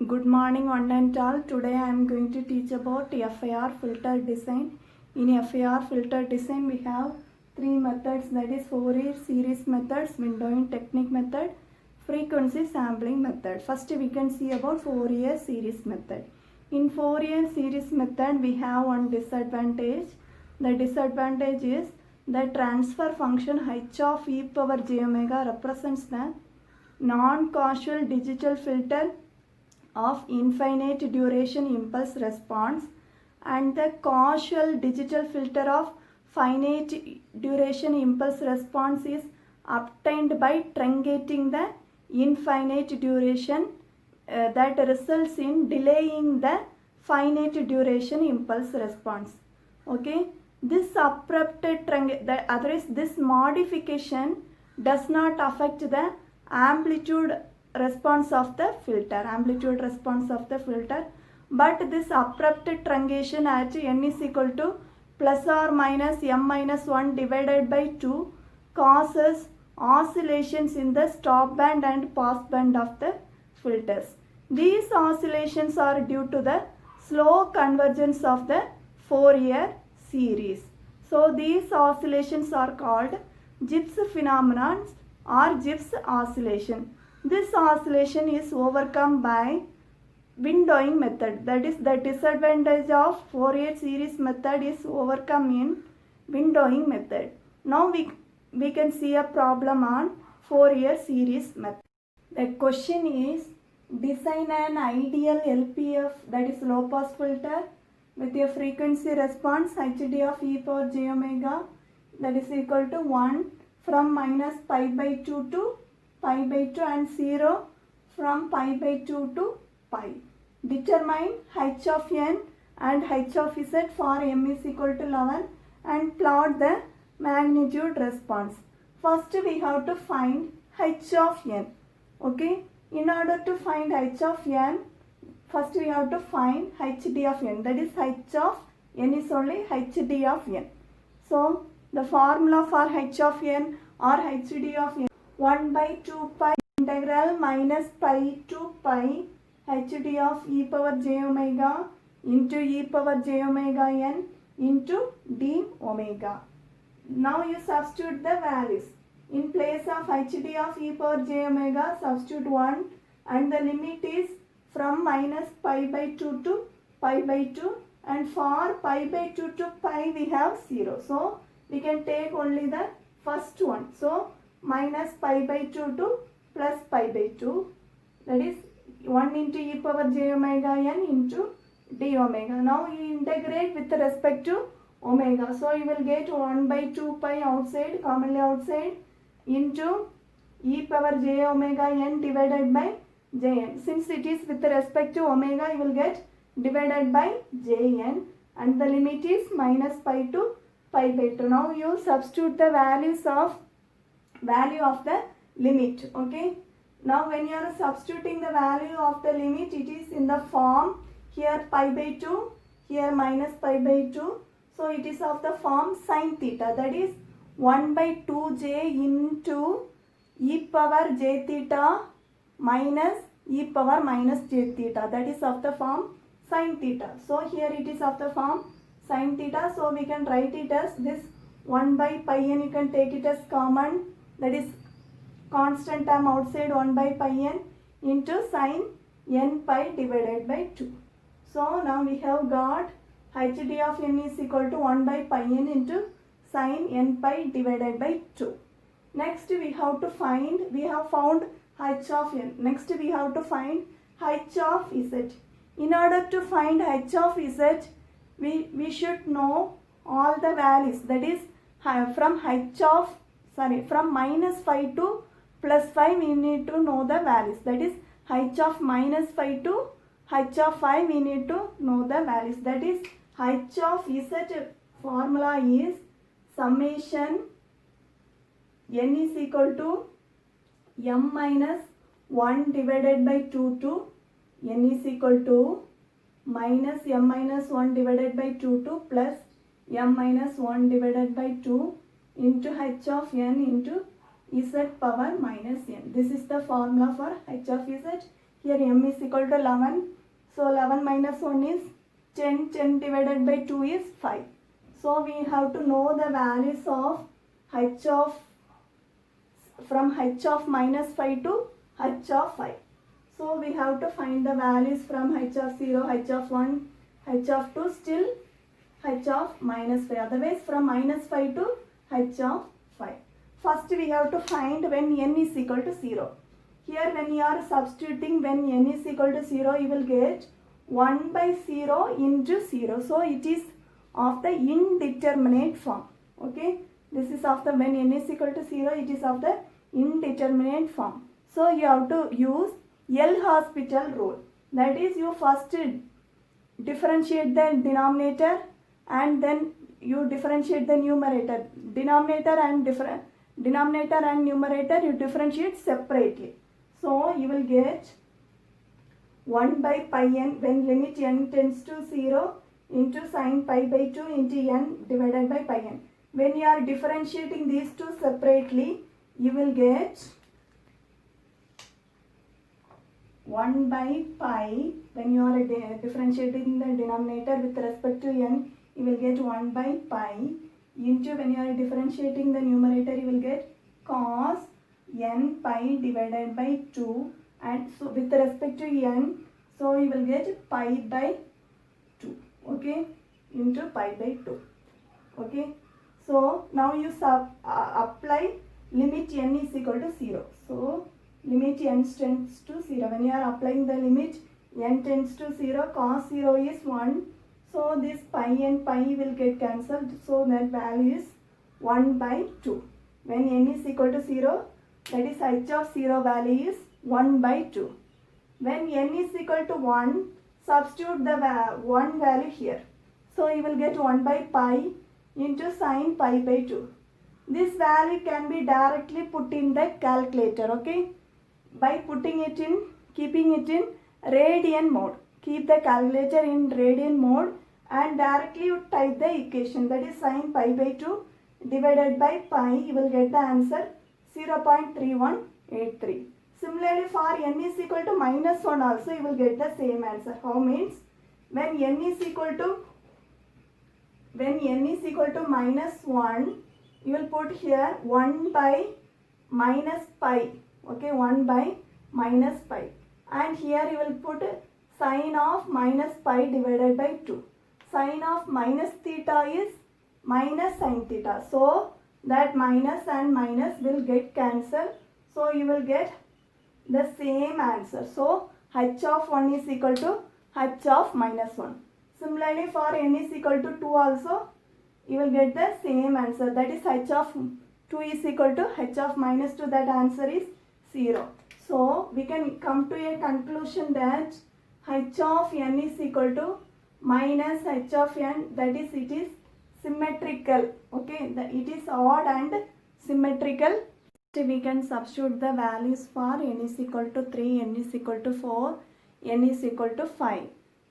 Good morning one and all. Today I am going to teach about FIR filter design. In FIR filter design we have three methods, that is Fourier series methods, windowing technique method, frequency sampling method. First we can see about Fourier series method. In Fourier series method we have one disadvantage. The disadvantage is the transfer function h of e power j omega represents the non-causal digital filter of infinite duration impulse response, and the causal digital filter of finite duration impulse response is obtained by truncating the infinite duration that results in delaying the finite duration impulse response. Okay, this abrupt this modification does not affect the amplitude response of the filter, but this abrupt truncation at n is equal to plus or minus m minus 1 divided by 2 causes oscillations in the stop band and pass band of the filters. These oscillations are due to the slow convergence of the Fourier series. So these oscillations are called Gibbs phenomenon or Gibbs oscillation. This oscillation is overcome by windowing method. That is, the disadvantage of Fourier series method is overcome in windowing method. Now we can see a problem on Fourier series method. The question is, design an ideal LPF, that is low pass filter, with a frequency response hd of e power j omega that is equal to 1 from minus pi by 2 to pi by 2 and 0 from pi by 2 to pi. Determine h of n and h of z for m is equal to 11 and plot the magnitude response. First we have to find h of n. Okay, in order to find h of n, first we have to find hd of n, that is h of n is only hd of n. So the formula for h of n or hd of n, 1 by 2 pi integral minus pi to pi hd of e power j omega into e power j omega n into d omega. Now you substitute the values. In place of hd of e power j omega, substitute 1 and the limit is from minus pi by 2 to pi by 2, and for pi by 2 to pi we have 0. So we can take only the first one. So minus pi by 2 to plus pi by 2, that is 1 into e power j omega n into d omega. Now you integrate with respect to omega. So you will get 1 by 2 pi outside, commonly outside, into e power j omega n divided by jn. Since it is with respect to omega, you will get divided by jn, and the limit is minus pi to pi by 2. Now you substitute the value of the limit. Okay, now when you are substituting the value of the limit, it is in the form here pi by 2, here minus pi by 2. So it is of the form sin theta, that is 1 by 2j into e power j theta minus e power minus j theta, that is of the form sin theta. So here it is of the form sin theta, so we can write it as this 1 by pi n, you can take it as common, that is constant term outside 1 by pi n into sin n pi divided by 2. So now we have got hd of n is equal to 1 by pi n into sin n pi divided by 2. Next we have found h of n. Next we have to find h of z. In order to find h of z, we should know all the values, that is from minus 5 to plus 5 we need to know the values, that is h of minus 5 to h of 5 we need to know the values, that is h of z formula is summation n is equal to m minus 1 divided by 2 to n is equal to minus m minus 1 divided by 2 to plus m minus 1 divided by 2 into h of n into z power minus n. This is the formula for h of z. Here m is equal to 11. So 11 minus 1 is 10. 10 divided by 2 is 5. So we have to know the values of h of from h of minus 5 to h of 5. So we have to find the values from h of 0, h of 1, h of 2 still h of minus 5. Otherwise from minus 5 to h of 5. First we have to find when n is equal to 0. Here when you are substituting when n is equal to 0, you will get 1 by 0 into 0. So it is of the indeterminate form. Okay. This is of the when n is equal to 0, it is of the indeterminate form. So you have to use L'Hospital rule. That is, you first differentiate the denominator and then you differentiate the numerator. Denominator and numerator you differentiate separately. So you will get 1 by pi n when limit n tends to 0 into sin pi by 2 into n divided by pi n. When you are differentiating these two separately, you will get 1 by pi. When you are differentiating the denominator with respect to n, you will get 1 by pi into when you are differentiating the numerator, you will get cos n pi divided by 2, and so with respect to n, so you will get pi by 2, okay, into pi by 2, okay. So now you apply limit n is equal to 0. So limit n tends to 0. When you are applying the limit n tends to 0, cos 0 is 1. So this pi and pi will get cancelled. So that value is 1 by 2. When n is equal to 0, that is h of 0 value is 1 by 2. When n is equal to 1, substitute the 1 value here. So you will get 1 by pi into sin pi by 2. This value can be directly put in the calculator, okay? By putting it in, keeping it in radian mode. Keep the calculator in radian mode and directly you type the equation, that is sin pi by 2 divided by pi. You will get the answer 0.3183. Similarly, for n is equal to minus 1 also you will get the same answer. How means when n is equal to minus 1, you will put here 1 by minus pi, okay, 1 by minus pi, and here you will put sine of minus pi divided by 2. Sine of minus theta is minus sine theta, so that minus and minus will get cancelled, so you will get the same answer. So h of 1 is equal to h of minus 1. Similarly, for n is equal to 2 also, you will get the same answer, that is h of 2 is equal to h of minus 2, that answer is 0. So we can come to a conclusion that h of n is equal to minus h of n, that is it is symmetrical, okay, it is odd and symmetrical. We can substitute the values for n is equal to 3, n is equal to 4, n is equal to 5.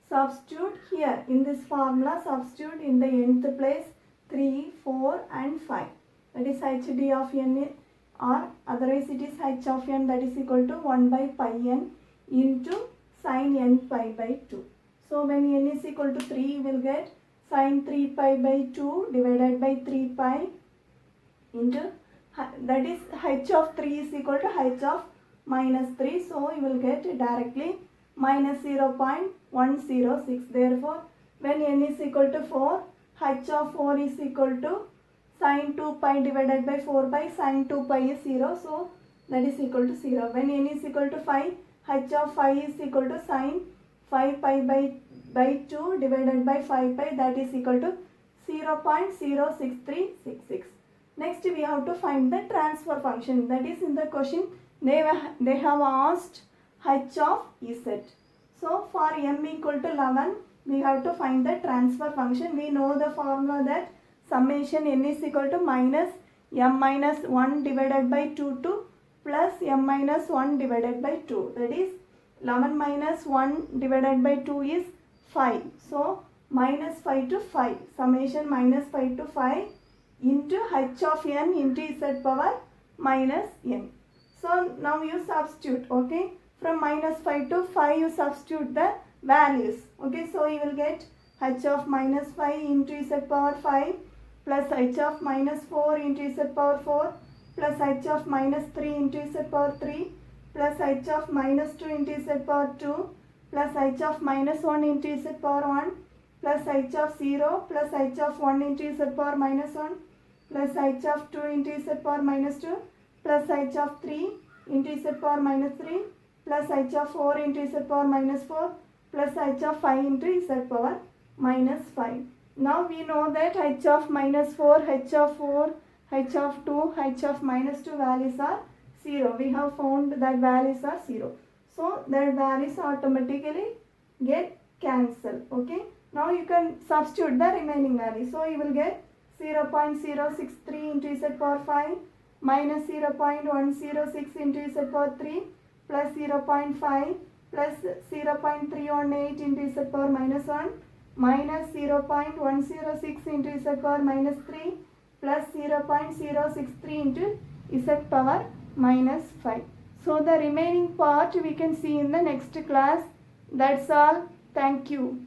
Substitute here in this formula, substitute in the nth place 3, 4 and 5. That is hd of n, or otherwise it is h of n, that is equal to 1 by pi n into sin n pi by 2. So when n is equal to 3, you will get sin 3 pi by 2 divided by 3 pi into, that is h of 3 is equal to h of minus 3. So you will get directly minus 0.106. Therefore, when n is equal to 4, h of 4 is equal to sin 2 pi divided by 4 by sin 2 pi is 0. So that is equal to 0. When n is equal to 5, h of 5 is equal to sin 5 pi by 2 divided by 5 pi, that is equal to 0.06366. Next we have to find the transfer function, that is in the question they have asked h of z. So for m equal to 11, we have to find the transfer function. We know the formula that summation n is equal to minus m minus 1 divided by 2 to plus m minus 1 divided by 2. That is 11 minus 1 divided by 2 is 5. So minus 5 to 5. Summation minus 5 to 5 into h of n into z power minus n. So now you substitute, okay. from minus 5 to 5 you substitute the values. Okay, so you will get h of minus 5 into z power 5 plus h of minus 4 into z power 4 plus h of minus 3 into z power 3 plus h of minus 2 into z power 2 plus h of minus 1 into z power 1 plus h of 0 plus h of 1 into z power minus 1 plus h of 2 into z power minus 2 plus h of 3 into z power minus 3 plus h of 4 into z power minus 4 plus h of 5 into z power minus 5. Now we know that h of minus 4, h of 4, h of 2, h of minus 2 values are 0. We have found that values are 0. So their values automatically get cancelled. Okay. Now you can substitute the remaining values. So you will get 0.063 into z power 5 minus 0.106 into z power 3 plus 0.5 plus 0.318 into z power minus 1 minus 0.106 into z power minus 3 plus 0.063 into z power minus 5. So the remaining part we can see in the next class. That's all. Thank you.